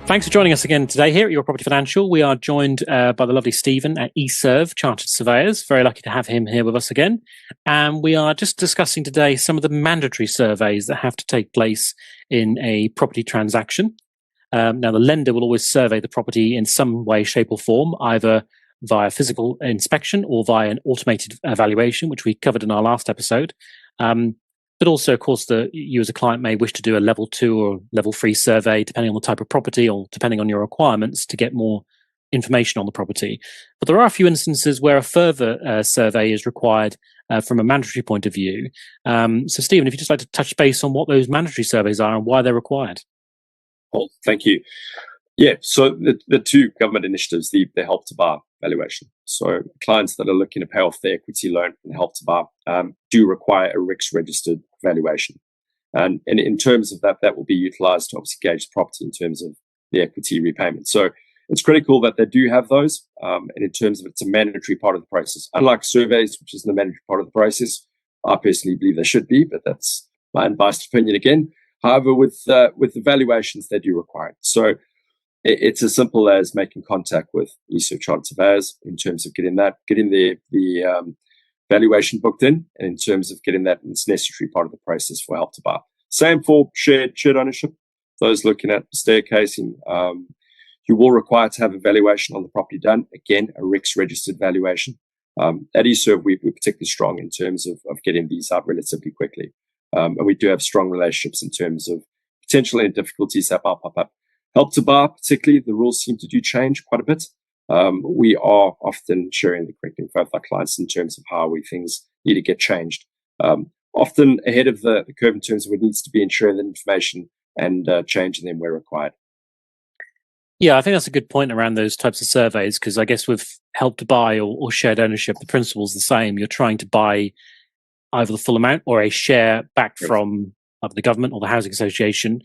Thanks for joining us again today here at Your Property Financial. We are joined by the lovely Stephen at Eserve, Chartered Surveyors. Very lucky to have him here with us again. And we are just discussing today some of the mandatory surveys that have to take place in a property transaction. Now, the lender will always survey the property in some way, shape or form, either via physical inspection or via an automated evaluation, which we covered in our last episode. But also, of course, you as a client may wish to do a level 2 or level 3 survey, depending on the type of property or depending on your requirements to get more information on the property. But there are a few instances where a further survey is required from a mandatory point of view. So, Stephen, if you'd just like to touch base on what those mandatory surveys are and why they're required. Well, thank you. Yeah, so the two government initiatives, the Help to Buy valuation. So clients that are looking to pay off their equity loan and Help to Buy do require a RICS registered valuation. And in terms of that, that will be utilized to obviously gauge the property in terms of the equity repayment. So it's critical that they do have those. And in terms of it's a mandatory part of the process. Unlike surveys, which isn't a mandatory part of the process, I personally believe they should be, but that's my unbiased opinion again. However, with the valuations, they do require it. So it's as simple as making contact with Eserve Chartered Surveyors in terms of getting the valuation booked in, and in terms of getting that, it's necessary part of the process for Help to Buy. Same for shared ownership. Those looking at staircasing, you will require to have a valuation on the property done. Again, a RICS registered valuation. At Eserve, we're particularly strong in terms of getting these out relatively quickly. And we do have strong relationships in terms of potential and difficulties that might pop up. Help to Buy, particularly, the rules seem to do change quite a bit. We are often sharing the correct info with our clients in terms of how things need to get changed. Often ahead of the curve in terms of what needs to be ensuring that information and changing them where required. Yeah, I think that's a good point around those types of surveys, because I guess with Help to Buy or shared ownership, the principle is the same. You're trying to buy either the full amount or a share back from either the government or the housing association.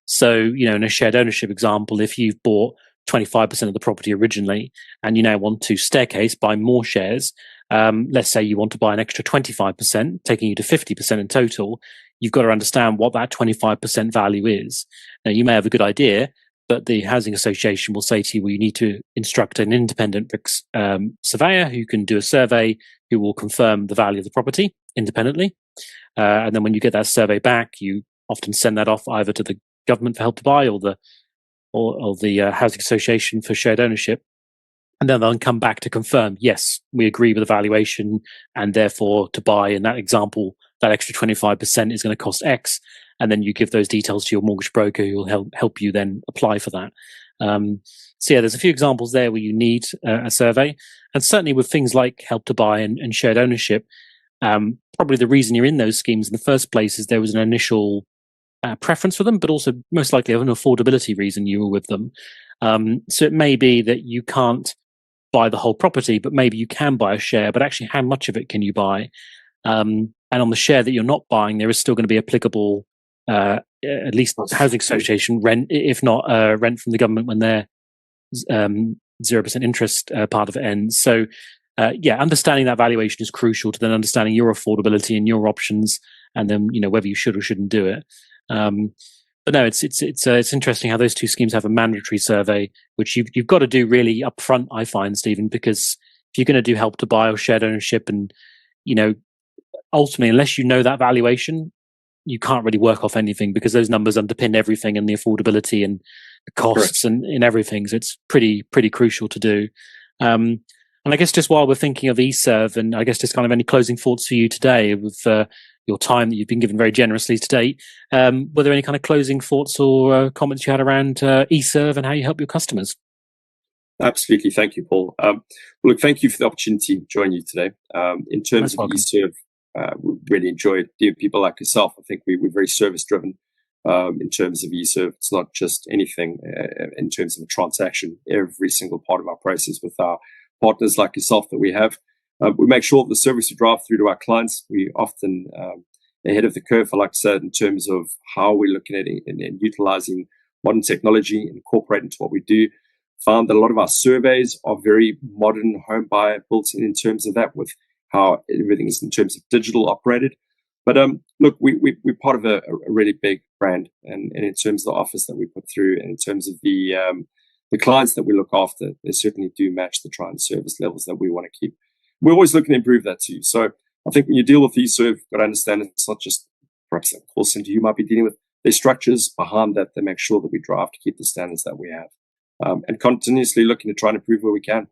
So, in a shared ownership example, if you've bought 25% of the property originally and you now want to staircase, buy more shares, let's say you want to buy an extra 25%, taking you to 50% in total, you've got to understand what that 25% value is. Now, you may have a good idea, but the housing association will say to you, well, you need to instruct an independent surveyor who can do a survey, who will confirm the value of the property independently. And then when you get that survey back, you often send that off either to the government for Help to Buy or the housing association for shared ownership, and then they'll come back to confirm, yes, we agree with the valuation, and therefore to buy in that example, that extra 25% is going to cost X, and then you give those details to your mortgage broker who will help you then apply for that. So yeah, there's a few examples there where you need a survey, and certainly with things like Help to Buy and shared ownership, probably the reason you're in those schemes in the first place is there was an initial preference for them, but also most likely an affordability reason you were with them. So it may be that you can't buy the whole property, but maybe you can buy a share, but actually how much of it can you buy? And on the share that you're not buying, there is still going to be applicable, at least housing association rent, if not rent from the government when their 0% interest part of it ends. So understanding that valuation is crucial to then understanding your affordability and your options, and then whether you should or shouldn't do it. But no, it's interesting how those two schemes have a mandatory survey, which you've got to do really upfront, I find, Stephen, because if you're going to do Help to Buy or shared ownership, and ultimately, unless you know that valuation, you can't really work off anything, because those numbers underpin everything and the affordability and the costs and everything. So it's pretty crucial to do. And I guess just while we're thinking of Eserve, and I guess just kind of any closing thoughts for you today with your time that you've been given very generously today, were there any kind of closing thoughts or comments you had around Eserve and how you help your customers? Absolutely. Thank you, Paul. Look, thank you for the opportunity to join you today. In terms of Eserve, we really enjoyed people like yourself. I think we're very service driven in terms of Eserve. It's not just anything in terms of a transaction. Every single part of our process with our partners like yourself that we have, we make sure the service we drive through to our clients, we often ahead of the curve, I like to say, in terms of how we're looking at it and utilizing modern technology and incorporate into what we do. Found that a lot of our surveys are very modern home buyer built in terms of that, with how everything is in terms of digital operated. But look, we're part of a really big brand, and in terms of the offers that we put through, and in terms of the clients that we look after, they certainly do match the client service levels that we want to keep. We're always looking to improve that too. So I think when you deal with Eserve, you've got to understand it's not just perhaps a call center you might be dealing with. There's structures behind that make sure that we drive to keep the standards that we have, and continuously looking to try and improve where we can.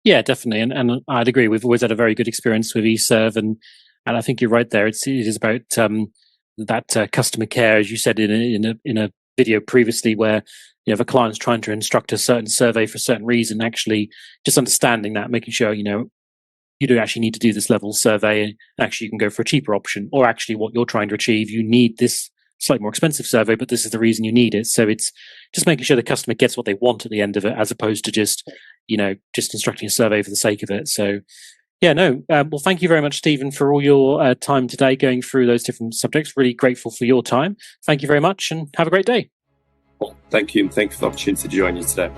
Yeah, definitely, and I'd agree. We've always had a very good experience with Eserve, and I think you're right there. It is about that customer care, as you said in a video previously, where if a client's trying to instruct a certain survey for a certain reason, actually just understanding that, making sure you don't actually need to do this level survey, and actually you can go for a cheaper option, or actually what you're trying to achieve, you need this slightly more expensive survey, but this is the reason you need it. So it's just making sure the customer gets what they want at the end of it, as opposed to just instructing a survey for the sake of it. So yeah, no. Well, thank you very much, Stephen, for all your time today going through those different subjects. Really grateful for your time. Thank you very much, and have a great day. Well, thank you, and thank you for the opportunity to join you today.